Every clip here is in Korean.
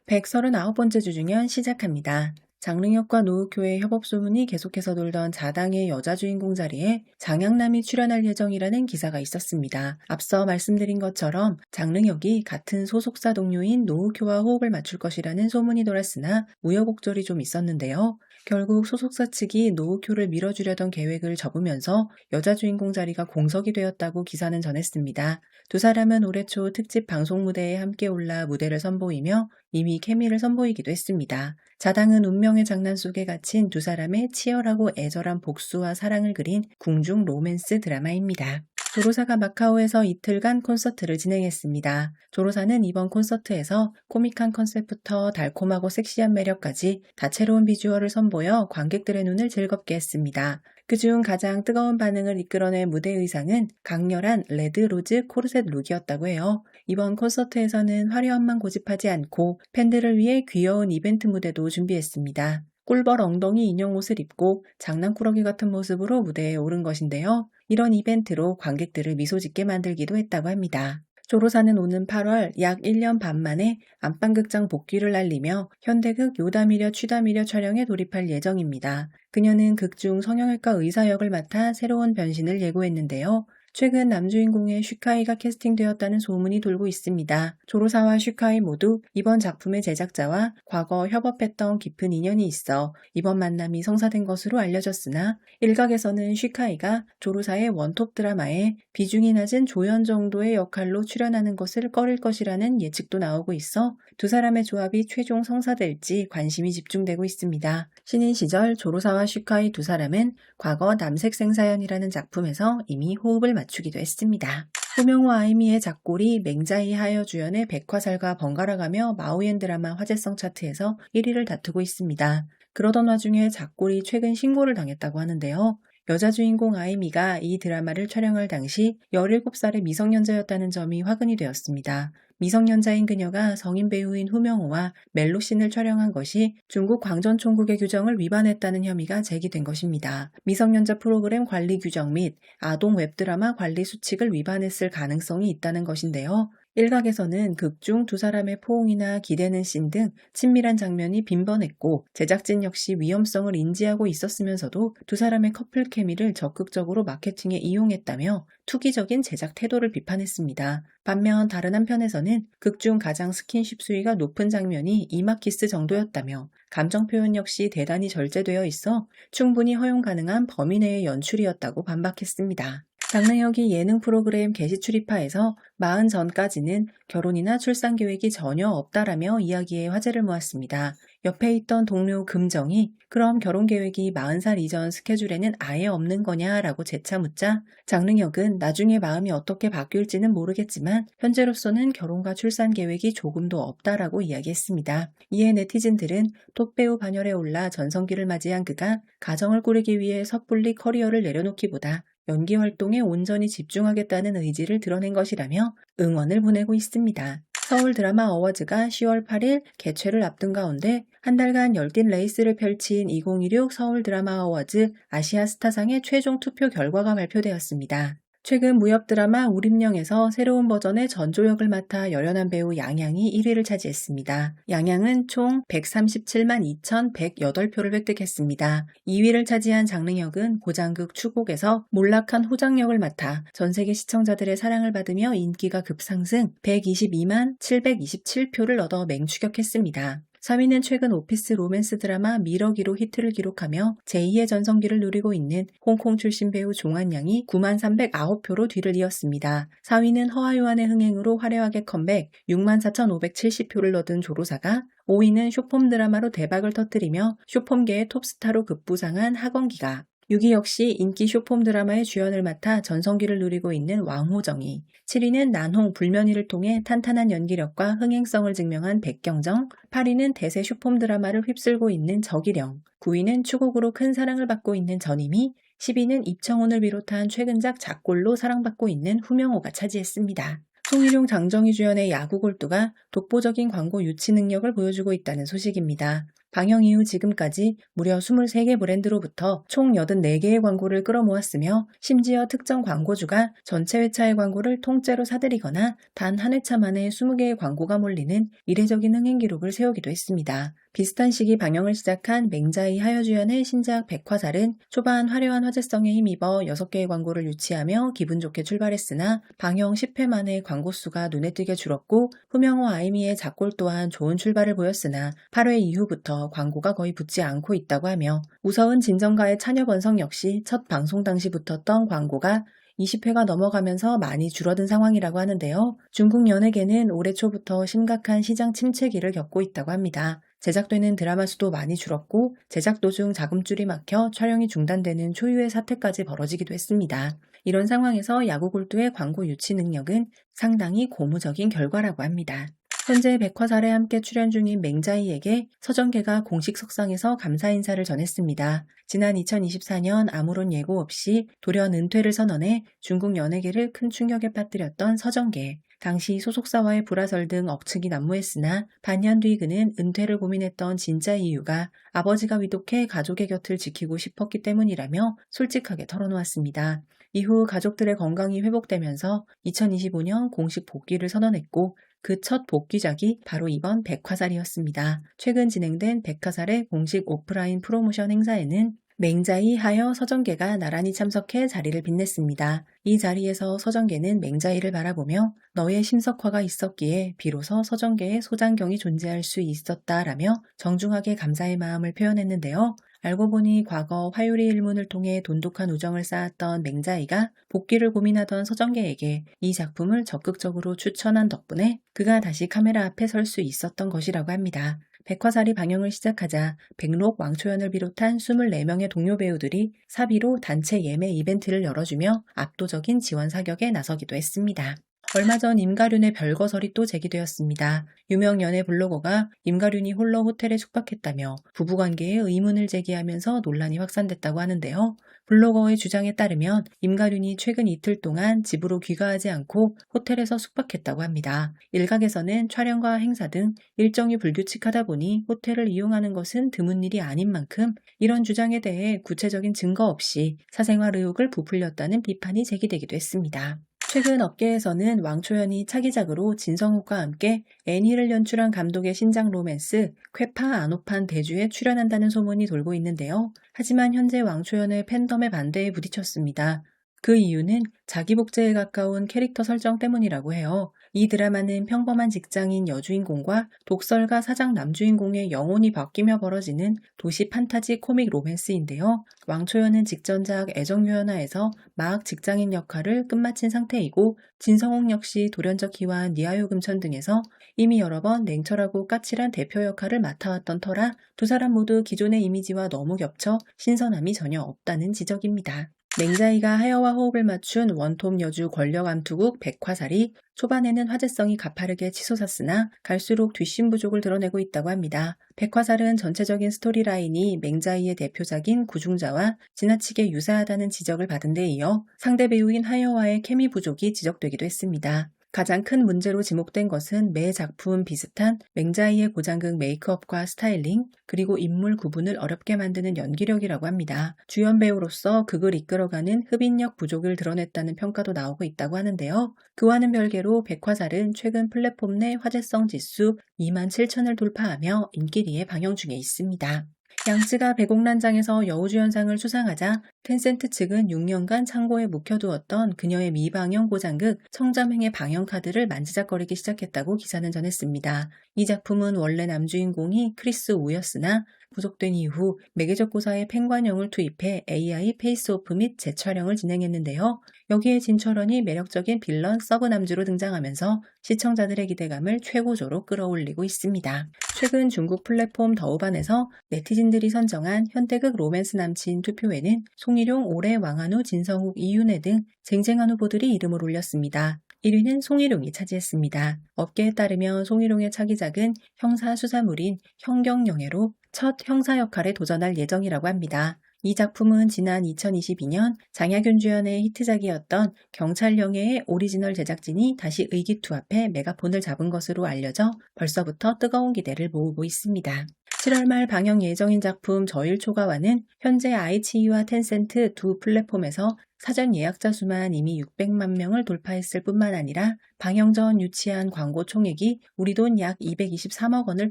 139번째 주중연 시작합니다. 장릉혁과 노우효의 협업 소문이 계속해서 돌던 자당의 여자 주인공 자리에 장양남이 출연할 예정이라는 기사가 있었습니다. 앞서 말씀드린 것처럼 장릉혁이 같은 소속사 동료인 노우효와 호흡을 맞출 것이라는 소문이 돌았으나 우여곡절이 좀 있었는데요. 결국 소속사 측이 노우효를 밀어주려던 계획을 접으면서 여자 주인공 자리가 공석이 되었다고 기사는 전했습니다. 두 사람은 올해 초 특집 방송 무대에 함께 올라 무대를 선보이며 이미 케미를 선보이기도 했습니다. 자당은 운명의 장난 속에 갇힌 두 사람의 치열하고 애절한 복수와 사랑을 그린 궁중 로맨스 드라마입니다. 조로사가 마카오에서 이틀간 콘서트를 진행했습니다. 조로사는 이번 콘서트에서 코믹한 컨셉부터 달콤하고 섹시한 매력까지 다채로운 비주얼을 선보여 관객들의 눈을 즐겁게 했습니다. 그중 가장 뜨거운 반응을 이끌어낸 무대 의상은 강렬한 레드 로즈 코르셋 룩이었다고 해요. 이번 콘서트에서는 화려함만 고집하지 않고 팬들을 위해 귀여운 이벤트 무대도 준비했습니다. 꿀벌 엉덩이 인형 옷을 입고 장난꾸러기 같은 모습으로 무대에 오른 것인데요. 이런 이벤트로 관객들을 미소 짓게 만들기도 했다고 합니다. 조로사는 오는 8월 약 1년 반 만에 안방극장 복귀를 알리며 현대극 요담이려 취담이려 촬영에 돌입할 예정입니다. 그녀는 극중 성형외과 의사 역을 맡아 새로운 변신을 예고했는데요. 최근 남주인공의 슈카이가 캐스팅되었다는 소문이 돌고 있습니다. 조로사와 슈카이 모두 이번 작품의 제작자와 과거 협업했던 깊은 인연이 있어 이번 만남이 성사된 것으로 알려졌으나 일각에서는 슈카이가 조로사의 원톱 드라마에 비중이 낮은 조연 정도의 역할로 출연하는 것을 꺼릴 것이라는 예측도 나오고 있어 두 사람의 조합이 최종 성사될지 관심이 집중되고 있습니다. 신인 시절 조로사와 슈카이 두 사람은 과거 남색생사연이라는 작품에서 이미 호흡을 맞추기도 했습니다. 호명호 아이미의 작골이 맹자이 하여 주연의 백화살과 번갈아가며 마오옌 드라마 화제성 차트에서 1위를 다투고 있습니다. 그러던 와중에 작골이 최근 신고를 당했다고 하는데요. 여자 주인공 아이미가 이 드라마를 촬영할 당시 17살의 미성년자였다는 점이 화근이 되었습니다. 미성년자인 그녀가 성인 배우인 후명호와 멜로씬을 촬영한 것이 중국 광전총국의 규정을 위반했다는 혐의가 제기된 것입니다. 미성년자 프로그램 관리 규정 및 아동 웹드라마 관리 수칙을 위반했을 가능성이 있다는 것인데요. 일각에서는 극중 두 사람의 포옹이나 기대는 씬 등 친밀한 장면이 빈번했고 제작진 역시 위험성을 인지하고 있었으면서도 두 사람의 커플 케미를 적극적으로 마케팅에 이용했다며 투기적인 제작 태도를 비판했습니다. 반면 다른 한편에서는 극중 가장 스킨십 수위가 높은 장면이 이마 키스 정도였다며 감정 표현 역시 대단히 절제되어 있어 충분히 허용 가능한 범위 내의 연출이었다고 반박했습니다. 장릉혁이 예능 프로그램 게시 출입하에서 40 전까지는 결혼이나 출산 계획이 전혀 없다라며 이야기에 화제를 모았습니다. 옆에 있던 동료 금정이 그럼 결혼 계획이 40살 이전 스케줄에는 아예 없는 거냐라고 재차 묻자 장릉혁은 나중에 마음이 어떻게 바뀔지는 모르겠지만 현재로서는 결혼과 출산 계획이 조금도 없다라고 이야기했습니다. 이에 네티즌들은 톱배우 반열에 올라 전성기를 맞이한 그가 가정을 꾸리기 위해 섣불리 커리어를 내려놓기보다 연기 활동에 온전히 집중하겠다는 의지를 드러낸 것이라며 응원을 보내고 있습니다. 서울 드라마 어워즈가 10월 8일 개최를 앞둔 가운데 한 달간 열띤 레이스를 펼친 2016 서울 드라마 어워즈 아시아 스타상의 최종 투표 결과가 발표되었습니다. 최근 무협 드라마 우림령에서 새로운 버전의 전조역을 맡아 열연한 배우 양양이 1위를 차지했습니다. 양양은 총 137만 2,108표를 획득했습니다. 2위를 차지한 장릉혁은 고장극 추곡에서 몰락한 호장 역을 맡아 전세계 시청자들의 사랑을 받으며 인기가 급상승 122만 727표를 얻어 맹추격했습니다. 4위는 최근 오피스 로맨스 드라마 미러기로 히트를 기록하며 제2의 전성기를 누리고 있는 홍콩 출신 배우 종한양이 9만 309표로 뒤를 이었습니다. 4위는 허하요한의 흥행으로 화려하게 컴백 6만 4,570표를 얻은 조로사가 5위는 쇼폼 드라마로 대박을 터뜨리며 쇼폼계의 톱스타로 급부상한 하건기가 6위 역시 인기 쇼폼 드라마의 주연을 맡아 전성기를 누리고 있는 왕호정이 7위는 난홍 불면이를 통해 탄탄한 연기력과 흥행성을 증명한 백경정 8위는 대세 쇼폼 드라마를 휩쓸고 있는 저기령 9위는 추곡으로 큰 사랑을 받고 있는 전임이 10위는 입청혼을 비롯한 최근작 작골로 사랑받고 있는 후명호가 차지했습니다. 송일용, 장정희 주연의 야구 골두가 독보적인 광고 유치 능력을 보여주고 있다는 소식입니다. 방영 이후 지금까지 무려 23개 브랜드로부터 총 84개의 광고를 끌어모았으며 심지어 특정 광고주가 전체 회차의 광고를 통째로 사들이거나 단 한 회차 만에 20개의 광고가 몰리는 이례적인 흥행 기록을 세우기도 했습니다. 비슷한 시기 방영을 시작한 맹자이 하여 주연의 신작 백화살은 초반 화려한 화제성에 힘입어 6개의 광고를 유치하며 기분 좋게 출발했으나 방영 10회 만에 광고 수가 눈에 띄게 줄었고 후명호 아이미의 작골 또한 좋은 출발을 보였으나 8회 이후부터 광고가 거의 붙지 않고 있다고 하며 우서은 진정가의 차녀번성 역시 첫 방송 당시 붙었던 광고가 20회가 넘어가면서 많이 줄어든 상황이라고 하는데요. 중국 연예계는 올해 초부터 심각한 시장 침체기를 겪고 있다고 합니다. 제작되는 드라마 수도 많이 줄었고 제작 도중 자금줄이 막혀 촬영이 중단되는 초유의 사태까지 벌어지기도 했습니다. 이런 상황에서 야구 골두의 광고 유치 능력은 상당히 고무적인 결과라고 합니다. 현재 백화살에 함께 출연 중인 맹자이에게 서정계가 공식 석상에서 감사 인사를 전했습니다. 지난 2024년 아무런 예고 없이 돌연 은퇴를 선언해 중국 연예계를 큰 충격에 빠뜨렸던 서정계. 당시 소속사와의 불화설 등 억측이 난무했으나 반년 뒤 그는 은퇴를 고민했던 진짜 이유가 아버지가 위독해 가족의 곁을 지키고 싶었기 때문이라며 솔직하게 털어놓았습니다. 이후 가족들의 건강이 회복되면서 2025년 공식 복귀를 선언했고 그 첫 복귀작이 바로 이번 백화살이었습니다. 최근 진행된 백화살의 공식 오프라인 프로모션 행사에는 맹자이 하여 서정계가 나란히 참석해 자리를 빛냈습니다. 이 자리에서 서정계는 맹자이를 바라보며 너의 심석화가 있었기에 비로소 서정계의 소장경이 존재할 수 있었다라며 정중하게 감사의 마음을 표현했는데요. 알고 보니 과거 화요리 일문을 통해 돈독한 우정을 쌓았던 맹자이가 복귀를 고민하던 서정계에게 이 작품을 적극적으로 추천한 덕분에 그가 다시 카메라 앞에 설 수 있었던 것이라고 합니다. 백화살이 방영을 시작하자 백록, 왕초연을 비롯한 24명의 동료 배우들이 사비로 단체 예매 이벤트를 열어주며 압도적인 지원 사격에 나서기도 했습니다. 얼마 전 임가륜의 별거설이 또 제기되었습니다. 유명 연예 블로거가 임가륜이 홀로 호텔에 숙박했다며 부부관계에 의문을 제기하면서 논란이 확산됐다고 하는데요. 블로거의 주장에 따르면 임가륜이 최근 이틀 동안 집으로 귀가하지 않고 호텔에서 숙박했다고 합니다. 일각에서는 촬영과 행사 등 일정이 불규칙하다 보니 호텔을 이용하는 것은 드문 일이 아닌 만큼 이런 주장에 대해 구체적인 증거 없이 사생활 의혹을 부풀렸다는 비판이 제기되기도 했습니다. 최근 업계에서는 왕초연이 차기작으로 진성욱과 함께 애니를 연출한 감독의 신작 로맨스 쾌파 아노판 대주에 출연한다는 소문이 돌고 있는데요. 하지만 현재 왕초연의 팬덤의 반대에 부딪혔습니다. 그 이유는 자기 복제에 가까운 캐릭터 설정 때문이라고 해요. 이 드라마는 평범한 직장인 여주인공과 독설가 사장 남주인공의 영혼이 바뀌며 벌어지는 도시 판타지 코믹 로맨스인데요. 왕초연은 직전작 애정유연아에서 막 직장인 역할을 끝마친 상태이고 진성욱 역시 돌연적 희와 니하요 금천 등에서 이미 여러 번 냉철하고 까칠한 대표 역할을 맡아왔던 터라 두 사람 모두 기존의 이미지와 너무 겹쳐 신선함이 전혀 없다는 지적입니다. 맹자이가 하여와 호흡을 맞춘 원톱 여주 권력 암투국 백화살이 초반에는 화제성이 가파르게 치솟았으나 갈수록 뒷심 부족을 드러내고 있다고 합니다. 백화살은 전체적인 스토리라인이 맹자이의 대표작인 구중자와 지나치게 유사하다는 지적을 받은 데 이어 상대 배우인 하여와의 케미 부족이 지적되기도 했습니다. 가장 큰 문제로 지목된 것은 매 작품 비슷한 맹자이의 고장극 메이크업과 스타일링, 그리고 인물 구분을 어렵게 만드는 연기력이라고 합니다. 주연 배우로서 극을 이끌어가는 흡인력 부족을 드러냈다는 평가도 나오고 있다고 하는데요. 그와는 별개로 백화살은 최근 플랫폼 내 화제성 지수 27,000을 돌파하며 인기리에 방영 중에 있습니다. 양쯔가 백옥란장에서 여우주연상을 수상하자 텐센트 측은 6년간 창고에 묵혀두었던 그녀의 미방영 고장극 청자맹의 방영 카드를 만지작거리기 시작했다고 기사는 전했습니다. 이 작품은 원래 남주인공이 크리스 우였으나 구속된 이후 매개적 고사의 팽관영을 투입해 AI 페이스오프 및 재촬영을 진행했는데요. 여기에 진철원이 매력적인 빌런 서브 남주로 등장하면서 시청자들의 기대감을 최고조로 끌어올리고 있습니다. 최근 중국 플랫폼 더우반에서 네티즌들이 선정한 현대극 로맨스 남친 투표에는 송일용, 올해 왕한우, 진성욱, 이윤혜 등 쟁쟁한 후보들이 이름을 올렸습니다. 1위는 송일용이 차지했습니다. 업계에 따르면 송일용의 차기작은 형사 수사물인 형경영애로 첫 형사 역할에 도전할 예정이라고 합니다. 이 작품은 지난 2022년 장야균 주연의 히트작이었던 경찰영예의 오리지널 제작진이 다시 의기투합해 메가폰을 잡은 것으로 알려져 벌써부터 뜨거운 기대를 모으고 있습니다. 7월 말 방영 예정인 작품 저일초가와는 현재 아이치이와 텐센트 두 플랫폼에서 사전 예약자 수만 이미 600만 명을 돌파했을 뿐만 아니라 방영 전 유치한 광고 총액이 우리 돈 약 223억 원을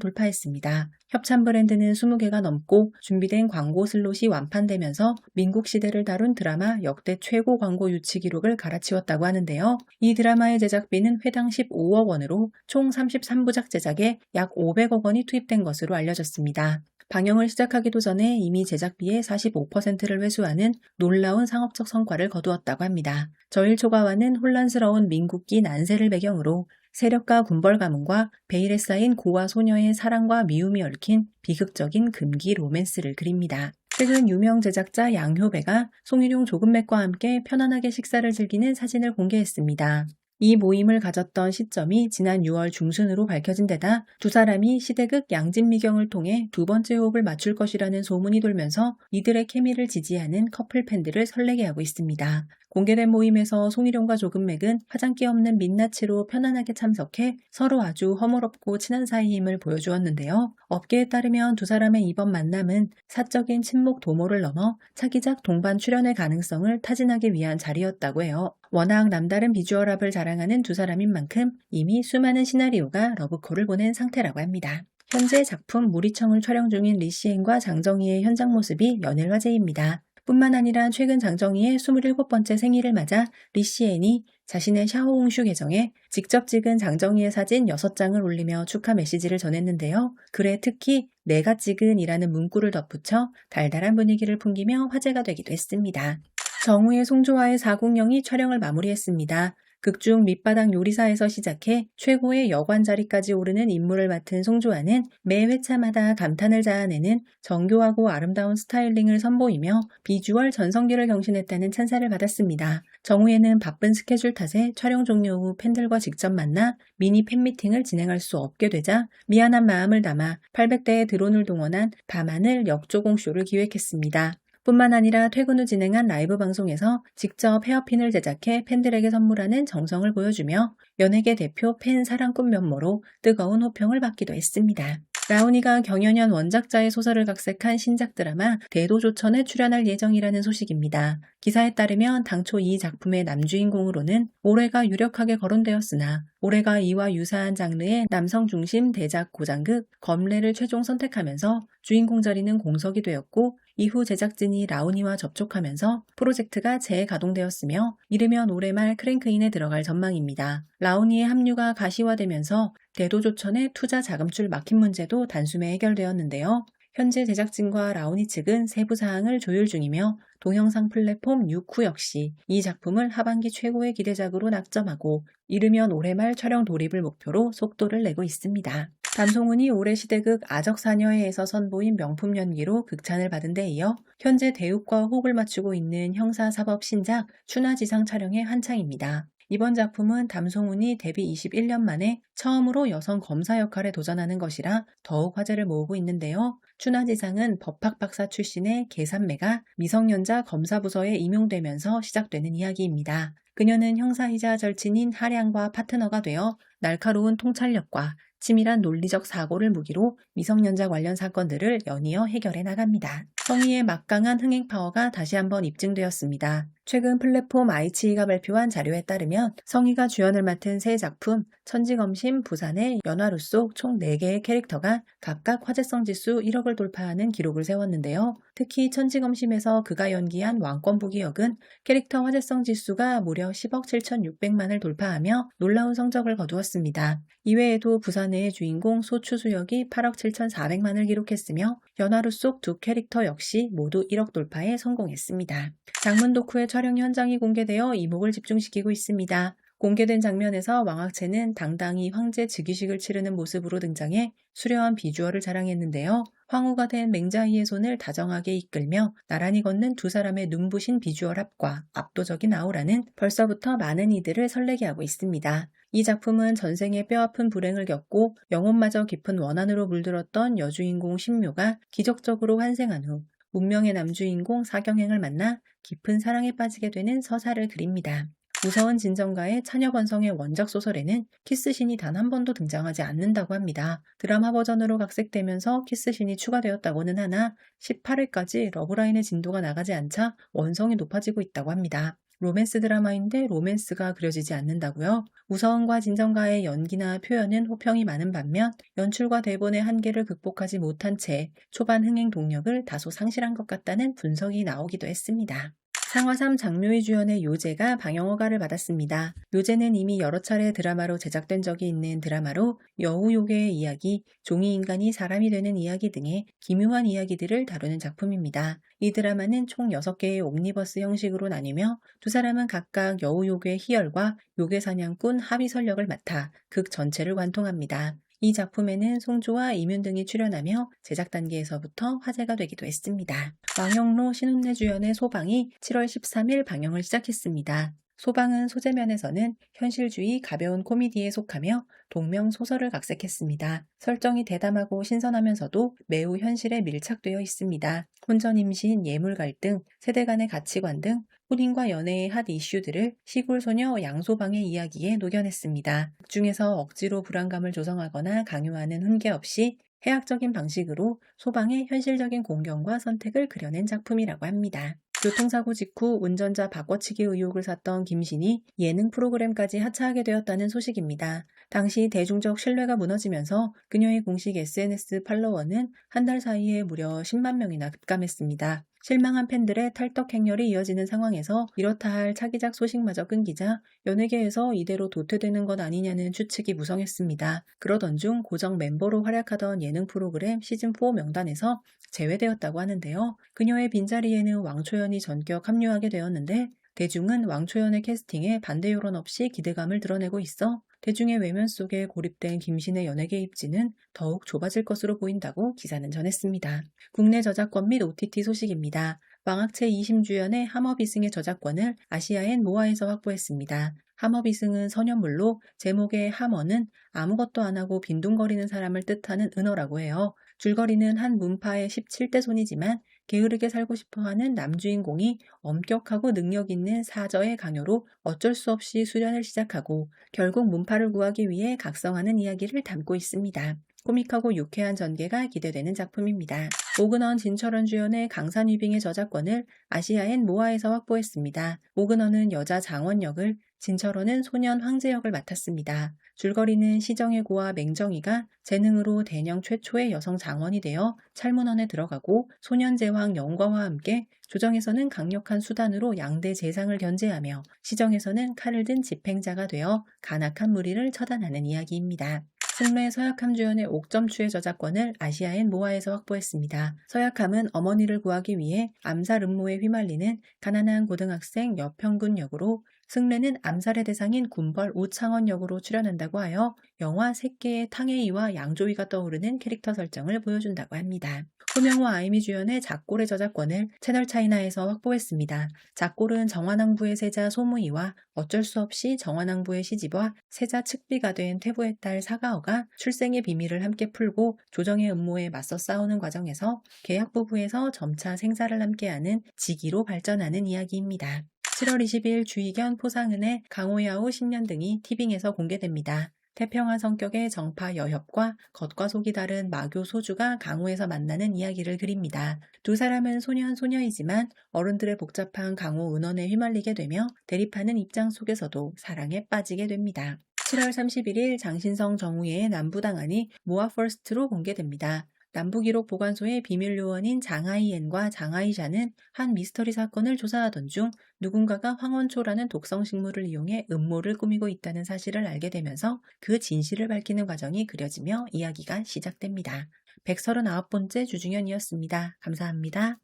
돌파했습니다. 협찬 브랜드는 20개가 넘고 준비된 광고 슬롯이 완판되면서 민국 시대를 다룬 드라마 역대 최고 광고 유치 기록을 갈아치웠다고 하는데요. 이 드라마의 제작비는 회당 15억 원으로 총 33부작 제작에 약 500억 원이 투입된 것으로 알려졌습니다. 방영을 시작하기도 전에 이미 제작비의 45%를 회수하는 놀라운 상업적 성과를 거두었다고 합니다. 저일초가와는 혼란스러운 민국기 난세를 배경으로 세력과 군벌 가문과 베일에 쌓인 고아 소녀의 사랑과 미움이 얽힌 비극적인 금기 로맨스를 그립니다. 최근 유명 제작자 양효배가 송일용 조금맥과 함께 편안하게 식사를 즐기는 사진을 공개했습니다. 이 모임을 가졌던 시점이 지난 6월 중순으로 밝혀진 데다 두 사람이 시대극 양진미경을 통해 두 번째 호흡을 맞출 것이라는 소문이 돌면서 이들의 케미를 지지하는 커플 팬들을 설레게 하고 있습니다. 공개된 모임에서 송일용과 조금맥은 화장기 없는 민낯으로 편안하게 참석해 서로 아주 허물없고 친한 사이임을 보여주었는데요. 업계에 따르면 두 사람의 이번 만남은 사적인 친목 도모를 넘어 차기작 동반 출연의 가능성을 타진하기 위한 자리였다고 해요. 워낙 남다른 비주얼업을 자랑하는 두 사람인 만큼 이미 수많은 시나리오가 러브콜을 보낸 상태라고 합니다. 현재 작품 무리청을 촬영 중인 리시엔과 장정희의 현장 모습이 연일 화제입니다. 뿐만 아니라 최근 장정희의 27번째 생일을 맞아 리시엔이 자신의 샤오홍슈 계정에 직접 찍은 장정희의 사진 6장을 올리며 축하 메시지를 전했는데요. 글에 특히 내가 찍은이라는 문구를 덧붙여 달달한 분위기를 풍기며 화제가 되기도 했습니다. 정우의 송조와의 사국영이 촬영을 마무리했습니다. 극중 밑바닥 요리사에서 시작해 최고의 여관 자리까지 오르는 임무를 맡은 송조아는 매 회차마다 감탄을 자아내는 정교하고 아름다운 스타일링을 선보이며 비주얼 전성기를 경신했다는 찬사를 받았습니다. 정우에는 바쁜 스케줄 탓에 촬영 종료 후 팬들과 직접 만나 미니 팬미팅을 진행할 수 없게 되자 미안한 마음을 담아 800대의 드론을 동원한 밤하늘 역조공쇼를 기획했습니다. 뿐만 아니라 퇴근 후 진행한 라이브 방송에서 직접 헤어핀을 제작해 팬들에게 선물하는 정성을 보여주며 연예계 대표 팬 사랑꾼 면모로 뜨거운 호평을 받기도 했습니다. 라온이가 경연현 원작자의 소설을 각색한 신작 드라마 대도조천에 출연할 예정이라는 소식입니다. 기사에 따르면 당초 이 작품의 남주인공으로는 올해가 유력하게 거론되었으나 올해가 이와 유사한 장르의 남성 중심 대작 고장극 검래를 최종 선택하면서 주인공 자리는 공석이 되었고 이후 제작진이 라온이와 접촉하면서 프로젝트가 재가동되었으며 이르면 올해 말 크랭크인에 들어갈 전망입니다. 라온이의 합류가 가시화되면서 대도조천의 투자 자금줄 막힌 문제도 단숨에 해결되었는데요. 현재 제작진과 라온이 측은 세부 사항을 조율 중이며 동영상 플랫폼 유쿠 역시 이 작품을 하반기 최고의 기대작으로 낙점하고 이르면 올해 말 촬영 돌입을 목표로 속도를 내고 있습니다. 담송은이 올해 시대극 아적사녀에서 선보인 명품 연기로 극찬을 받은 데 이어 현재 대욱과 호흡을 맞추고 있는 형사사법 신작 추나지상 촬영에 한창입니다. 이번 작품은 담송은이 데뷔 21년 만에 처음으로 여성 검사 역할에 도전하는 것이라 더욱 화제를 모으고 있는데요. 추나지상은 법학 박사 출신의 계산매가 미성년자 검사부서에 임용되면서 시작되는 이야기입니다. 그녀는 형사이자 절친인 하량과 파트너가 되어 날카로운 통찰력과 치밀한 논리적 사고를 무기로 미성년자 관련 사건들을 연이어 해결해 나갑니다. 성희의 막강한 흥행 파워가 다시 한번 입증되었습니다. 최근 플랫폼 아이치이가 발표한 자료에 따르면 성희가 주연을 맡은 새 작품 천지검심 부산의 연화루 속 총 4개의 캐릭터가 각각 화제성 지수 1억을 돌파하는 기록을 세웠는데요. 특히 천지검심에서 그가 연기한 왕권부기 역은 캐릭터 화제성 지수가 무려 10억 7,600만을 돌파하며 놀라운 성적을 거두었습니다. 이외에도 부산의 주인공 소추수 역이 8억 7,400만을 기록했으며 연화루 속 두 캐릭터 역시 모두 1억 돌파에 성공했습니다. 장문 덕후의 촬영 현장이 공개되어 이목을 집중시키고 있습니다. 공개된 장면에서 왕학채는 당당히 황제 즉위식을 치르는 모습으로 등장해 수려한 비주얼을 자랑했는데요. 황후가 된 맹자희의 손을 다정하게 이끌며 나란히 걷는 두 사람의 눈부신 비주얼 합과 압도적인 아우라는 벌써부터 많은 이들을 설레게 하고 있습니다. 이 작품은 전생에 뼈아픈 불행을 겪고 영혼마저 깊은 원한으로 물들었던 여주인공 신묘가 기적적으로 환생한 후 운명의 남주인공 사경행을 만나 깊은 사랑에 빠지게 되는 서사를 그립니다. 무서운 진정가의 차녀건성의 원작 소설에는 키스신이 단 한 번도 등장하지 않는다고 합니다. 드라마 버전으로 각색되면서 키스신이 추가되었다고는 하나 18회까지 러브라인의 진도가 나가지 않자 원성이 높아지고 있다고 합니다. 로맨스 드라마인데 로맨스가 그려지지 않는다고요? 우서은과 진정가의 연기나 표현은 호평이 많은 반면 연출과 대본의 한계를 극복하지 못한 채 초반 흥행 동력을 다소 상실한 것 같다는 분석이 나오기도 했습니다. 상화3 장묘희 주연의 요제가 방영허가를 받았습니다. 요제는 이미 여러 차례 드라마로 제작된 적이 있는 드라마로 여우요괴의 이야기, 종이인간이 사람이 되는 이야기 등의 기묘한 이야기들을 다루는 작품입니다. 이 드라마는 총 6개의 옴니버스 형식으로 나뉘며 두 사람은 각각 여우요괴 희열과 요괴사냥꾼 하비설 역을 맡아 극 전체를 관통합니다. 이 작품에는 송조와 이문 등이 출연하며 제작 단계에서부터 화제가 되기도 했습니다. 왕영로, 신은래 주연의 소방이 7월 13일 방영을 시작했습니다. 소방은 소재면에서는 현실주의 가벼운 코미디에 속하며 동명 소설을 각색했습니다. 설정이 대담하고 신선하면서도 매우 현실에 밀착되어 있습니다. 혼전 임신, 예물 갈등, 세대 간의 가치관 등 혼인과 연애의 핫 이슈들을 시골 소녀 양소방의 이야기에 녹여냈습니다. 중에서 억지로 불안감을 조성하거나 강요하는 훈계 없이 해학적인 방식으로 소방의 현실적인 공경과 선택을 그려낸 작품이라고 합니다. 교통사고 직후 운전자 바꿔치기 의혹을 샀던 김신이 예능 프로그램까지 하차하게 되었다는 소식입니다. 당시 대중적 신뢰가 무너지면서 그녀의 공식 SNS 팔로워는 한 달 사이에 무려 10만 명이나 급감했습니다. 실망한 팬들의 탈덕 행렬이 이어지는 상황에서 이렇다 할 차기작 소식마저 끊기자 연예계에서 이대로 도태되는 것 아니냐는 추측이 무성했습니다. 그러던 중 고정 멤버로 활약하던 예능 프로그램 시즌4 명단에서 제외되었다고 하는데요. 그녀의 빈자리에는 왕초연이 전격 합류하게 되었는데 대중은 왕초연의 캐스팅에 반대 여론 없이 기대감을 드러내고 있어 대중의 외면 속에 고립된 김신의 연예계 입지는 더욱 좁아질 것으로 보인다고 기사는 전했습니다. 국내 저작권 및 OTT 소식입니다. 왕학체 2심 주연의 함어비승의 저작권을 아시아엔 모아에서 확보했습니다. 함어비승은 선현물로 제목의 함어는 아무것도 안 하고 빈둥거리는 사람을 뜻하는 은어라고 해요. 줄거리는 한 문파의 17대 손이지만 게으르게 살고 싶어하는 남주인공이 엄격하고 능력 있는 사저의 강요로 어쩔 수 없이 수련을 시작하고 결국 문파를 구하기 위해 각성하는 이야기를 담고 있습니다. 코믹하고 유쾌한 전개가 기대되는 작품입니다. 오근원, 진철원 주연의 강산위빙의 저작권을 아시아엔 모아에서 확보했습니다. 오근원은 여자 장원 역을, 진철원은 소년 황제 역을 맡았습니다. 줄거리는 시정의 고아 맹정이가 재능으로 대녕 최초의 여성 장원이 되어 찰문원에 들어가고 소년제왕 영과와 함께 조정에서는 강력한 수단으로 양대 재상을 견제하며 시정에서는 칼을 든 집행자가 되어 간악한 무리를 처단하는 이야기입니다. 승래 서약함 주연의 옥점추의 저작권을 아시아엔 모아에서 확보했습니다. 서약함은 어머니를 구하기 위해 암살 음모에 휘말리는 가난한 고등학생 여평군 역으로 승래는 암살의 대상인 군벌 우창원 역으로 출연한다고 하여 영화 새끼의 탕혜이와 양조위가 떠오르는 캐릭터 설정을 보여준다고 합니다. 호명호 아이미 주연의 작골의 저작권을 채널 차이나에서 확보했습니다. 작골은 정환왕부의 세자 소무이와 어쩔 수 없이 정환왕부의 시집와 세자 측비가 된 태부의 딸 사가어가 출생의 비밀을 함께 풀고 조정의 음모에 맞서 싸우는 과정에서 계약 부부에서 점차 생사를 함께하는 지기로 발전하는 이야기입니다. 7월 20일 주의견, 포상은의, 강호야후 10년 등이 티빙에서 공개됩니다. 태평한 성격의 정파 여협과 겉과 속이 다른 마교 소주가 강호에서 만나는 이야기를 그립니다. 두 사람은 소년 소녀이지만 어른들의 복잡한 강호 은원에 휘말리게 되며 대립하는 입장 속에서도 사랑에 빠지게 됩니다. 7월 31일 장신성 정우의 남부당안이 모아퍼스트로 공개됩니다. 남부기록 보관소의 비밀 요원인 장하이엔과 장하이샤는 한 미스터리 사건을 조사하던 중 누군가가 황원초라는 독성식물을 이용해 음모를 꾸미고 있다는 사실을 알게 되면서 그 진실을 밝히는 과정이 그려지며 이야기가 시작됩니다. 139번째 주중현이었습니다. 감사합니다.